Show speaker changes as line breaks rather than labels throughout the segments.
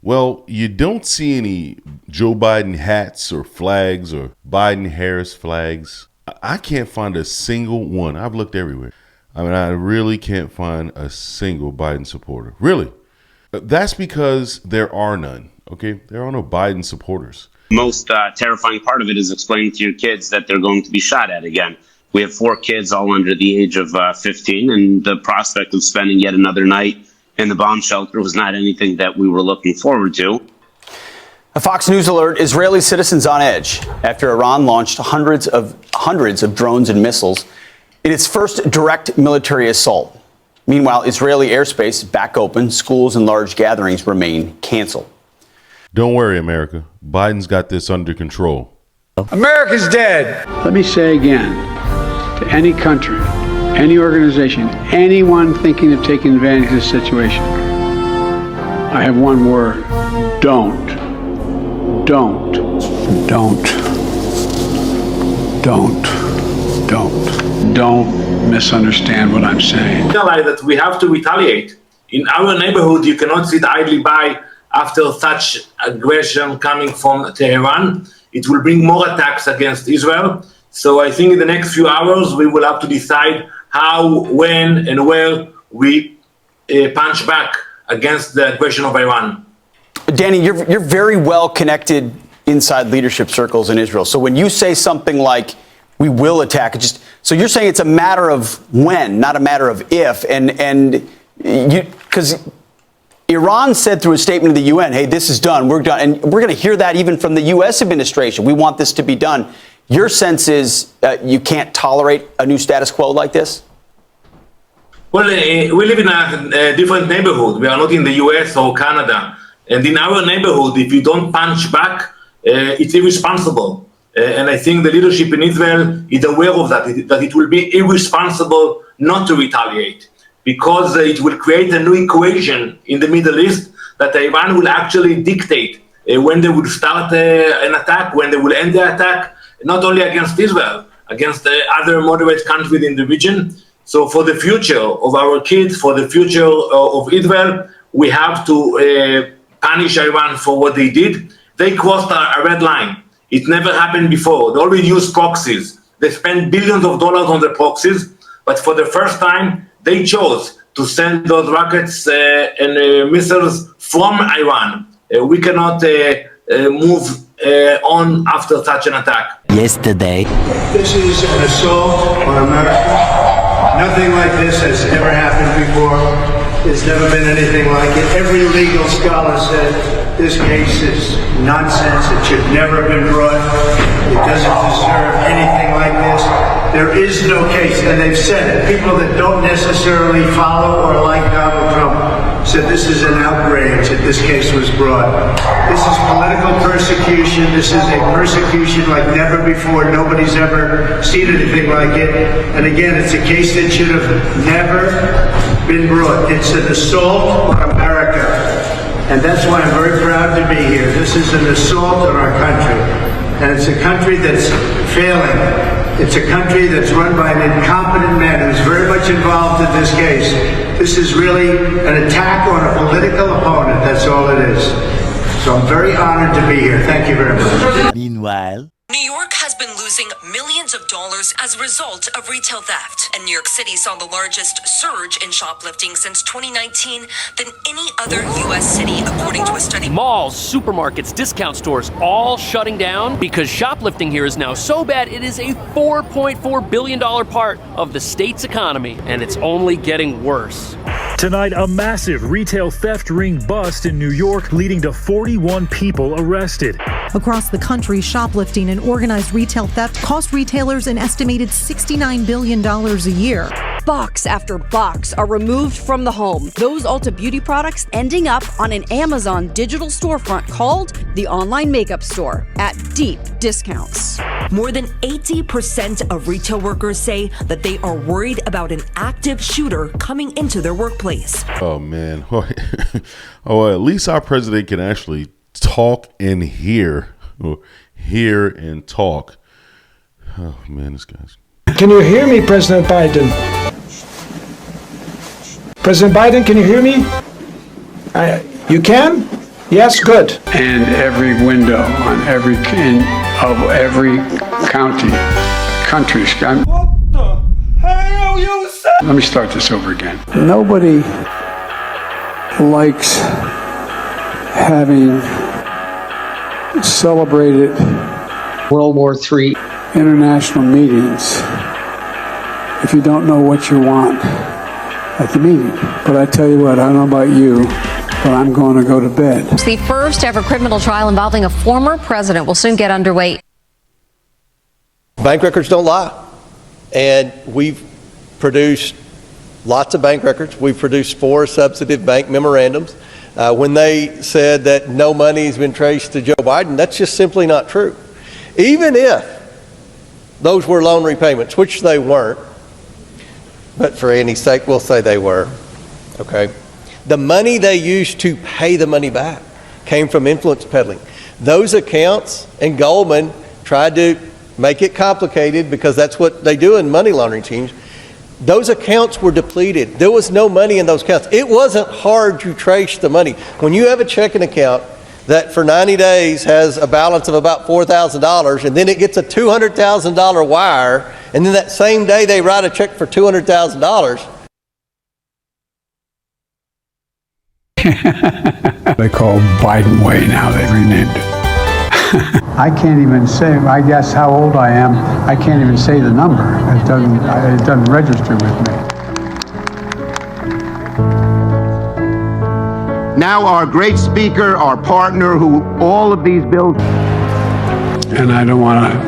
Well, you don't see any Joe Biden hats or flags or Biden-Harris flags. I can't find a single one. I've looked everywhere. I mean, I really can't find a single Biden supporter. Really. That's because there are none. Okay? There are no Biden supporters.
Most terrifying part of it is explaining to your kids that they're going to be shot at again. We have 4 kids all under the age of 15, and the prospect of spending yet another night in the bomb shelter was not anything that we were looking forward to.
A Fox News alert: Israeli citizens on edge after Iran launched hundreds of drones and missiles in its first direct military assault. Meanwhile, Israeli airspace is back open. Schools and large gatherings remain canceled.
Don't worry, America. Biden's got this under control.
America's dead.
Let me say again, to any country, any organization, anyone thinking of taking advantage of this situation, I have one word: don't. Don't. Don't. Don't. Don't. Don't misunderstand what I'm saying.
Realize that we have to retaliate. In our neighborhood, you cannot sit idly by after such aggression coming from Tehran. It will bring more attacks against Israel. So I think in the next few hours, we will have to decide how, when, and where we punch back against the aggression of Iran.
Danny, you're very well connected inside leadership circles in Israel. So when you say something like, we will attack, so you're saying it's a matter of when, not a matter of if. And because Iran said through a statement to the UN, hey, this is done, we're done. And we're going to hear that even from the U.S. administration. We want this to be done. Your sense is you can't tolerate a new status quo like this?
Well, we live in a different neighborhood. We are not in the U.S. or Canada. And in our neighborhood, if you don't punch back, it's irresponsible. And I think the leadership in Israel is aware of that it will be irresponsible not to retaliate, because it will create a new equation in the Middle East that Iran will actually dictate when they will start an attack, when they will end the attack, not only against Israel, against other moderate countries in the region. So for the future of our kids, for the future of Israel, we have to punish Iran for what they did. They crossed a red line. It never happened before. They always use proxies. They spend billions of dollars on the proxies, but for the first time, they chose to send those rockets and missiles from Iran. We cannot move on after such an attack.
Yesterday.
This is an assault on America. Nothing like this has ever happened before. There's never been anything like it. Every legal scholar said this case is nonsense. It should never have been brought. It doesn't deserve anything like this. There is no case, and they've said it. People that don't necessarily follow or like Donald Trump said this is an outrage that this case was brought. This is political persecution. This is a persecution like never before. Nobody's ever seen anything like it. And again, it's a case that should have never been brought. It's an assault on America. And that's why I'm very proud to be here. This is an assault on our country. And it's a country that's failing. It's a country that's run by an incompetent man who's very much involved in this case. This is really an attack on a political opponent. That's all it is. So I'm very honored to be here. Thank you very much.
Meanwhile,
New York has been losing millions of dollars as a result of retail theft, and New York City saw the largest surge in shoplifting since 2019 than any other U.S. city, according to a study.
Malls, supermarkets, discount stores, all shutting down because shoplifting here is now so bad it is a $4.4 billion part of the state's economy, and it's only getting worse.
Tonight, a massive retail theft ring bust in New York, leading to 41 people arrested.
Across the country, shoplifting and organized retail theft cost retailers an estimated $69 billion a year.
Box after box are removed from the home. Those Ulta Beauty products ending up on an Amazon digital storefront called the Online Makeup Store at deep discounts.
More than 80% of retail workers say that they are worried about an active shooter coming into their workplace.
Oh, man. Oh, at least our president can actually talk and hear. Or hear and talk. Oh, man, this guy's...
Can you hear me, President Biden? President Biden, can you hear me? You can? Yes, good.
And every window on every of every country. What the hell you said? Let me start this over again. Nobody likes having celebrated
World War III
international meetings if you don't know what you want at the meeting. But I tell you what, I don't know about you, but I'm going to go to bed.
The first ever criminal trial involving a former president will soon get underway.
Bank records don't lie. And we've produced lots of bank records. We've produced 4 substantive bank memorandums. When they said that no money has been traced to Joe Biden, that's just simply not true. Even if those were loan repayments, which they weren't, but for Andy's sake, we'll say they were, okay? The money they used to pay the money back came from influence peddling. Those accounts, and Goldman tried to make it complicated because that's what they do in money laundering teams. Those accounts were depleted. There was no money in those accounts. It wasn't hard to trace the money. When you have a checking account that for 90 days has a balance of about $4,000 and then it gets a $200,000 wire, and then that same day they write a check for $200,000.
They call Biden Way now. They renamed it. I can't even say, I guess how old I am, I can't even say the number. It doesn't register with me.
Now our great speaker, our partner, who all of these bills.
And I don't want to,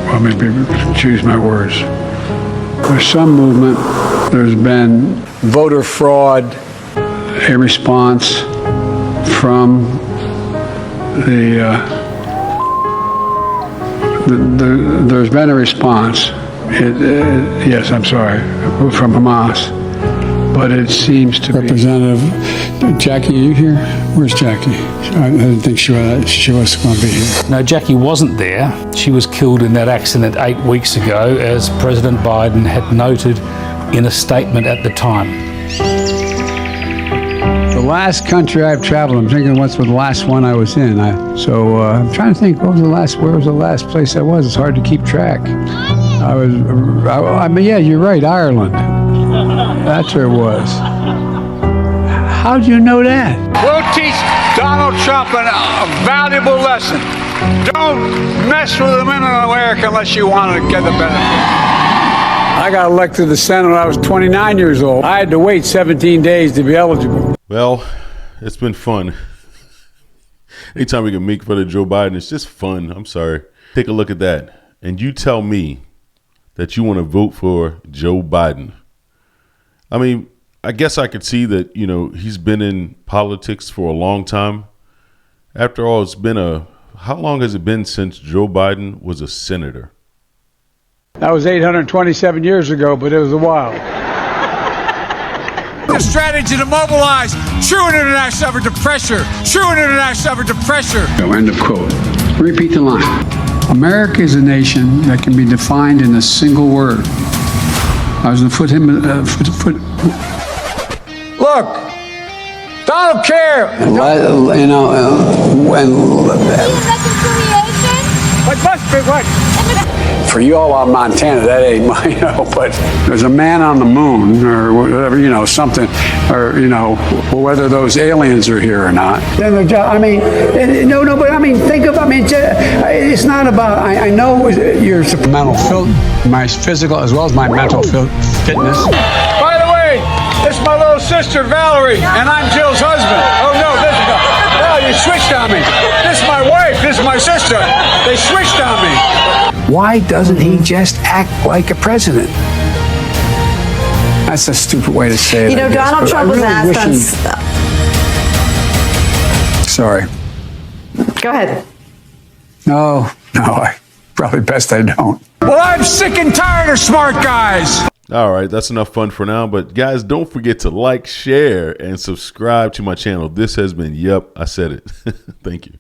well, maybe choose my words. There's some movement. There's been voter fraud, a response from there's been a response. Yes, I'm sorry, from Hamas, but it seems to Representative Jackie, are you here? Where's Jackie? I didn't think she was going to be here.
No, Jackie wasn't there. She was killed in that accident 8 weeks ago, as President Biden had noted in a statement at the time.
The last country I've traveled, I'm thinking what's the last one I was in. I'm trying to think, where was the last place I was? It's hard to keep track. I mean, yeah, you're right, Ireland. That's where it was. How'd you know that?
We'll teach Donald Trump a valuable lesson. Don't mess with the men in America unless you want to get the benefit.
I got elected to the Senate when I was 29 years old. I had to wait 17 days to be eligible.
Well, it's been fun. Anytime we can make fun of Joe Biden, it's just fun. I'm sorry. Take a look at that. And you tell me that you want to vote for Joe Biden. I mean, I guess I could see that, he's been in politics for a long time. After all, how long has it been since Joe Biden was a senator?
That was 827 years ago, but it was a while.
The strategy to mobilize true international effort to pressure. True international effort to pressure.
End of quote. Repeat the line. America is a nation that can be defined in a single word. I was going to
Look, Donald care. What must be what?
For you all out in Montana, that ain't my, but there's a man on the moon or whatever, something, or, whether those aliens are here or not. Then but think of, it's not about, I know your mental my physical as well as my mental fitness.
By the way, this is my little sister, Valerie, and I'm Jill's husband. Oh, no, you switched on me. This is my wife, this is my sister. They switched on me.
Why doesn't he just act like a president? That's a stupid way to say it.
Donald Trump was asked on.
Sorry.
Go ahead.
No, probably best I don't.
Well, I'm sick and tired of smart guys.
All right, that's enough fun for now. But guys, don't forget to like, share, and subscribe to my channel. This has been, I said it. Thank you.